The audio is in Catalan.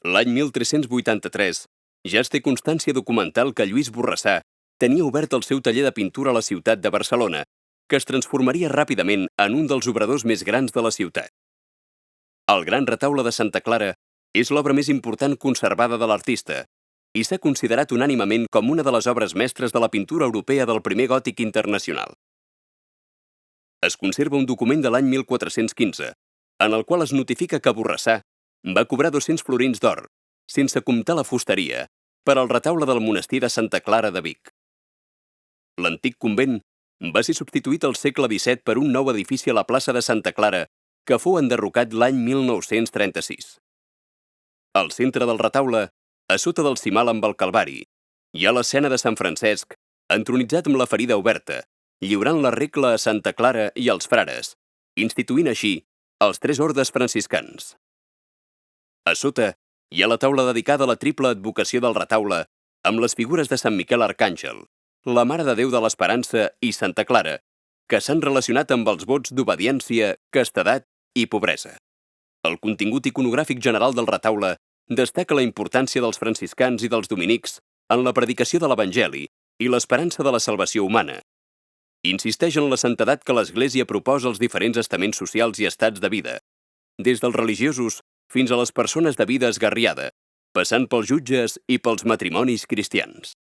L'any 1383 ja es té constància documental que Lluís Borrassà tenia obert el seu taller de pintura a la ciutat de Barcelona, que es transformaria ràpidament en un dels obradors més grans de la ciutat. El Gran Retaule de Santa Clara és l'obra més important conservada de l'artista i s'ha considerat unànimement com una de les obres mestres de la pintura europea del primer gòtic internacional. Es conserva un document de l'any 1415, en el qual es notifica que Borrassà va cobrar 200 florins d'or, sense comptar la fusteria, per al retaule del monestir de Santa Clara de Vic. L'antic convent va ser substituït al segle XVII per un nou edifici a la plaça de Santa Clara, que fou enderrocat l'any 1936. Al centre del retaule, a sota del cimal amb el Calvari, hi ha l'escena de Sant Francesc, entronitzat amb la ferida oberta, lliurant la regla a Santa Clara i als frares, instituint així els 3 ordes franciscans. A sota hi ha la taula dedicada a la triple advocació del retaule, amb les figures de Sant Miquel Arcàngel, la Mare de Déu de l'Esperança i Santa Clara, que s'han relacionat amb els vots d'obediència, castedat i pobresa. El contingut iconogràfic general del retaule destaca la importància dels franciscans i dels dominics en la predicació de l'Evangeli i l'esperança de la salvació humana. Insisteix en la santedat que l'Església proposa als diferents estaments socials i estats de vida, des dels religiosos fins a les persones de vida esgarriada, passant pels jutges i pels matrimonis cristians.